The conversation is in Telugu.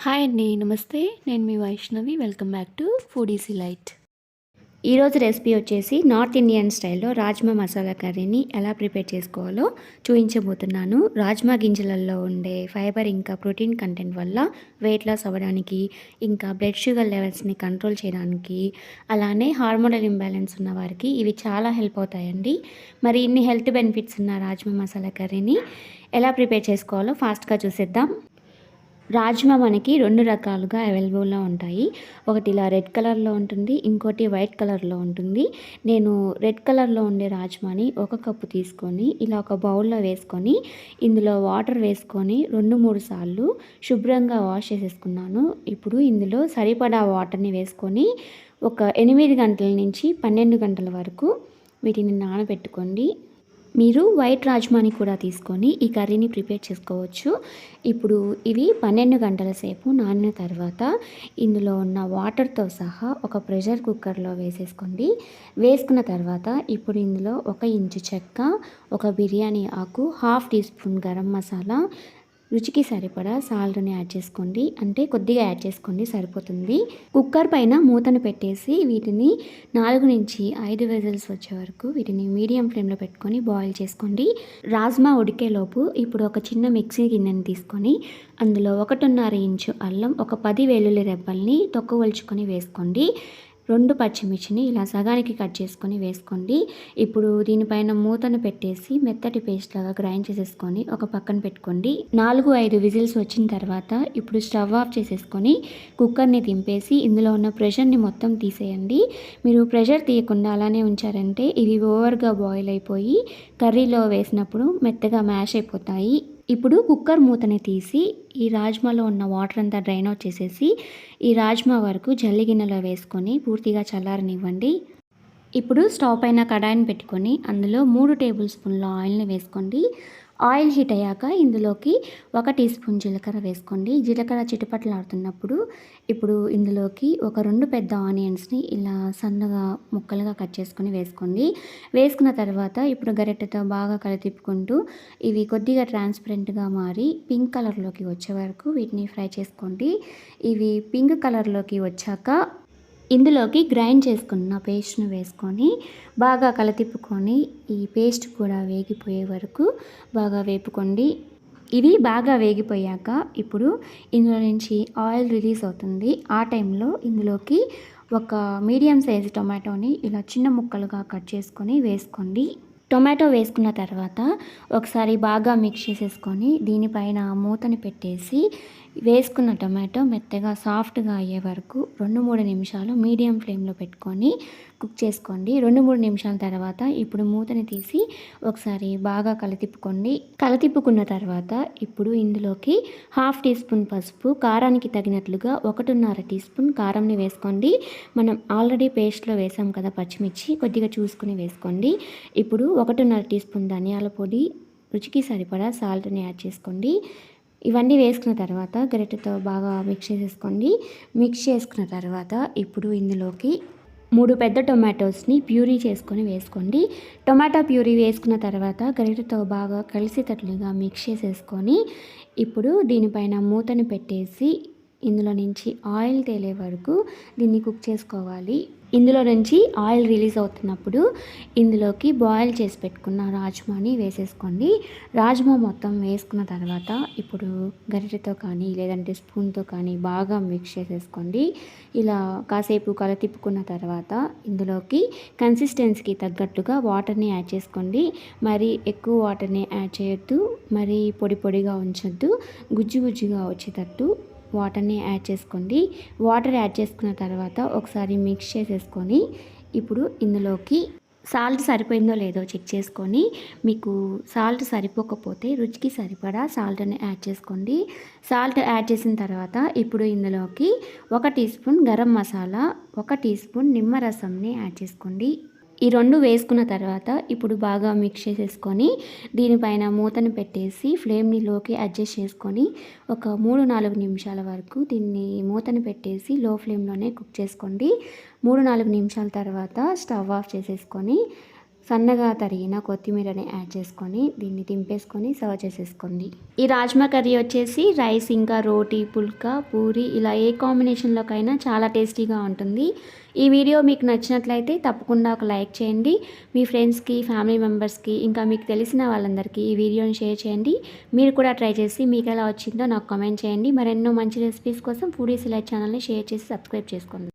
హాయ్ అండి. నమస్తే. నేను మీ Vaishnavi. Welcome back to foodies light. ఈరోజు రెసిపీ వచ్చేసి నార్త్ ఇండియన్ స్టైల్లో రాజ్మా మసాలా కర్రీని ఎలా ప్రిపేర్ చేసుకోవాలో చూపించబోతున్నాను. రాజ్మా గింజలలో ఉండే ఫైబర్ ఇంకా ప్రోటీన్ కంటెంట్ వల్ల వెయిట్ లాస్ అవ్వడానికి, ఇంకా బ్లడ్ షుగర్ లెవెల్స్ని కంట్రోల్ చేయడానికి, అలానే హార్మోనల్ ఇంబ్యాలెన్స్ ఉన్న వారికి ఇవి చాలా హెల్ప్ అవుతాయండి. మరి ఇన్ని హెల్త్ బెనిఫిట్స్ ఉన్న రాజ్మా మసాలా కర్రీని ఎలా ప్రిపేర్ చేసుకోవాలో ఫాస్ట్గా చూసేద్దాం. రాజ్మా మనకి 2 రకాలుగా అవైలబుల్‌లో ఉంటాయి. ఒకటి ఇలా రెడ్ కలర్‌లో ఉంటుంది. ఇంకోటి వైట్ కలర్‌లో ఉంటుంది. నేను రెడ్ కలర్‌లో ఉండే రాజ్మాని ఒక కప్పు తీసుకొని ఇలా ఒక బౌల్‌లో వేసుకొని ఇందులో వాటర్ వేసుకొని 2, 3 సార్లు శుభ్రంగా వాష్ చేసేసుకున్నాను. ఇప్పుడు ఇందులో సరిపడా వాటర్‌ని వేసుకొని ఒక 8 గంటల నుంచి 12 గంటల వరకు వీటిని నానబెట్టుకోండి. మీరు వైట్ రాజ్మాని కూడా తీసుకొని ఈ కర్రీని ప్రిపేర్ చేసుకోవచ్చు. ఇప్పుడు ఇవి 12 గంటల సేపు నానిన తర్వాత ఇందులో ఉన్న వాటర్తో సహా ఒక ప్రెషర్ కుక్కర్లో వేసేసుకోండి. వేసుకున్న తర్వాత ఇప్పుడు ఇందులో 1 ఇంచు చెక్క, ఒక బిర్యానీ ఆకు, half teaspoon garam masala, రుచికి సరిపడా సాల్ట్ని యాడ్ చేసుకోండి. అంటే కొద్దిగా యాడ్ చేసుకోండి, సరిపోతుంది. కుక్కర్ పైన మూతను పెట్టేసి వీటిని 4 నుంచి 5 విజిల్స్ వచ్చే వరకు వీటిని మీడియం ఫ్లేమ్లో పెట్టుకొని బాయిల్ చేసుకోండి. రాజ్మా ఉడికేలోపు ఇప్పుడు ఒక చిన్న మిక్సీ గిన్నెని తీసుకొని అందులో 1.5 ఇంచు అల్లం, ఒక 10 వెల్లుల్లి రెబ్బల్ని తొక్కవలుచుకొని వేసుకోండి. 2 పచ్చిమిర్చిని ఇలా సగానికి కట్ చేసుకొని వేసుకోండి. ఇప్పుడు దీనిపైన మూతను పెట్టేసి మెత్తటి పేస్ట్ లాగా గ్రైండ్ చేసేసుకొని ఒక పక్కన పెట్టుకోండి. 4-5 విజిల్స్ వచ్చిన తర్వాత ఇప్పుడు స్టవ్ ఆఫ్ చేసేసుకొని కుక్కర్ని దింపేసి ఇందులో ఉన్న ప్రెషర్ని మొత్తం తీసేయండి. మీరు ప్రెషర్ తీయకుండా అలానే ఉంచారంటే ఇవి ఓవర్గా బాయిల్ అయిపోయి కర్రీలో వేసినప్పుడు మెత్తగా మ్యాష్ అయిపోతాయి. ఇప్పుడు కుక్కర్ మూతని తీసి ఈ రాజ్మాలో ఉన్న వాటర్ అంతా డ్రైన్ అవుట్ చేసేసి ఈ రాజ్మా వరకు జల్లి గిన్నెలో వేసుకొని పూర్తిగా చల్లారనివ్వండి. ఇప్పుడు స్టవ్ పైన కడాయిని పెట్టుకొని అందులో 3 టేబుల్ స్పూన్ల ఆయిల్ని వేసుకోండి. ఆయిల్ హీట్ అయ్యాక ఇందులోకి 1 టీ స్పూన్ జీలకర్ర వేసుకోండి. జీలకర్ర చిటపటలాడుతున్నప్పుడు ఇప్పుడు ఇందులోకి ఒక 2 పెద్ద ఆనియన్స్ని ఇలా సన్నగా ముక్కలుగా కట్ చేసుకొని వేసుకోండి. వేసుకున్న తర్వాత ఇప్పుడు గరిటెతో బాగా కలితిప్పుకుంటూ ఇవి కొద్దిగా ట్రాన్స్పరెంట్గా మారి పింక్ కలర్లోకి వచ్చే వరకు వీటిని ఫ్రై చేసుకోండి. ఇవి పింక్ కలర్లోకి వచ్చాక ఇందులోకి గ్రైండ్ చేసుకున్న పేస్ట్ను వేసుకొని బాగా కలతిప్పుకొని ఈ పేస్ట్ కూడా వేగిపోయే వరకు బాగా వేపుకోండి. ఇవి బాగా వేగిపోయాక ఇప్పుడు ఇందులో నుంచి ఆయిల్ రిలీజ్ అవుతుంది. ఆ టైంలో ఇందులోకి ఒక మీడియం సైజు టొమాటోని ఇలా చిన్న ముక్కలుగా కట్ చేసుకొని వేసుకోండి. టొమాటో వేసుకున్న తర్వాత ఒకసారి బాగా మిక్స్ చేసేసుకొని దీనిపైన మూతని పెట్టేసి వేసుకున్న టొమాటో మెత్తగా సాఫ్ట్గా అయ్యే వరకు 2-3 నిమిషాలు మీడియం ఫ్లేమ్లో పెట్టుకొని కుక్ చేసుకోండి. 2-3 నిమిషాల తర్వాత ఇప్పుడు మూతని తీసి ఒకసారి బాగా కలతిప్పుకోండి. కలతిప్పుకున్న తర్వాత ఇప్పుడు ఇందులోకి హాఫ్ టీ స్పూన్ పసుపు, కారానికి తగినట్లుగా 1.5 టీ స్పూన్ కారంని వేసుకోండి. మనం ఆల్రెడీ పేస్ట్లో వేసాం కదా పచ్చిమిర్చి, కొద్దిగా చూసుకుని వేసుకోండి. ఇప్పుడు 1.5 టీ స్పూన్ ధనియాల పొడి, రుచికి సరిపడా సాల్ట్ని యాడ్ చేసుకోండి. ఇవన్నీ వేసుకున్న తర్వాత గరిటెతో బాగా మిక్స్ చేసేసుకోండి. మిక్స్ చేసుకున్న తర్వాత ఇప్పుడు ఇందులోకి 3 పెద్ద టొమాటోస్ని ప్యూరీ చేసుకొని వేసుకోండి. టొమాటో ప్యూరీ వేసుకున్న తర్వాత గరిటెతో బాగా కలిసేటట్లుగా మిక్స్ చేసేసుకొని ఇప్పుడు దీనిపైన మూతని పెట్టేసి ఇందులో నుంచి ఆయిల్ తేలే వరకు దీన్ని కుక్ చేసుకోవాలి. ఇందులో నుంచి ఆయిల్ రిలీజ్ అవుతున్నప్పుడు ఇందులోకి బాయిల్ చేసి పెట్టుకున్న రాజ్మాని వేసేసుకోండి. రాజ్మా మొత్తం వేసుకున్న తర్వాత ఇప్పుడు గరిటెతో కానీ లేదంటే స్పూన్తో కానీ బాగా మిక్స్ చేసేసుకోండి. ఇలా కాసేపు తిప్పుకున్న తర్వాత ఇందులోకి కన్సిస్టెన్సీకి తగ్గట్టుగా వాటర్ని యాడ్ చేసుకోండి. మరి ఎక్కువ వాటర్ని యాడ్ చేయొద్దు, మరి పొడి పొడిగా ఉంచొద్దు, గుజ్జు గుజ్జుగా వచ్చేటట్టు వాటర్ని యాడ్ చేసుకోండి. వాటర్ యాడ్ చేసుకున్న తర్వాత ఒకసారి మిక్స్ చేసేసుకొని ఇప్పుడు ఇందులోకి సాల్ట్ సరిపోయిందో లేదో చెక్ చేసుకొని మీకు సాల్ట్ సరిపోకపోతే రుచికి సరిపడా సాల్ట్ని యాడ్ చేసుకోండి. సాల్ట్ యాడ్ చేసిన తర్వాత ఇప్పుడు ఇందులోకి 1 teaspoon garam masala, 1 teaspoon నిమ్మరసంని యాడ్ చేసుకోండి. ఈ 2 వేసుకున్న తర్వాత ఇప్పుడు బాగా మిక్స్ చేసేసుకొని దీనిపైన మూతను పెట్టేసి ఫ్లేమ్ని లోకి అడ్జస్ట్ చేసుకొని ఒక 3-4 నిమిషాల వరకు దీన్ని మూతను పెట్టేసి లో ఫ్లేమ్లోనే కుక్ చేసుకోండి. 3-4 నిమిషాల తర్వాత స్టవ్ ఆఫ్ చేసేసుకొని సన్నగా తరిగిన కొత్తిమీరని యాడ్ చేసుకొని దీన్ని దింపేసుకొని సర్వ్ చేసేసుకోండి. ఈ రాజ్మా కర్రీ వచ్చేసి రైస్ ఇంకా రోటీ, పుల్కా, పూరి ఇలా ఏ కాంబినేషన్లోకైనా చాలా టేస్టీగా ఉంటుంది. ఈ వీడియో మీకు నచ్చినట్లయితే తప్పకుండా ఒక లైక్ చేయండి. మీ ఫ్రెండ్స్కి, ఫ్యామిలీ మెంబర్స్కి ఇంకా మీకు తెలిసిన వాళ్ళందరికీ ఈ వీడియోని షేర్ చేయండి. మీరు కూడా ట్రై చేసి మీకు ఎలా వచ్చిందో నాకు కామెంట్ చేయండి. మరెన్నో మంచి రెసిపీస్ కోసం ఫుడీస్ ఇలైట్ ఛానల్ని షేర్ చేసి సబ్స్క్రైబ్ చేసుకోండి.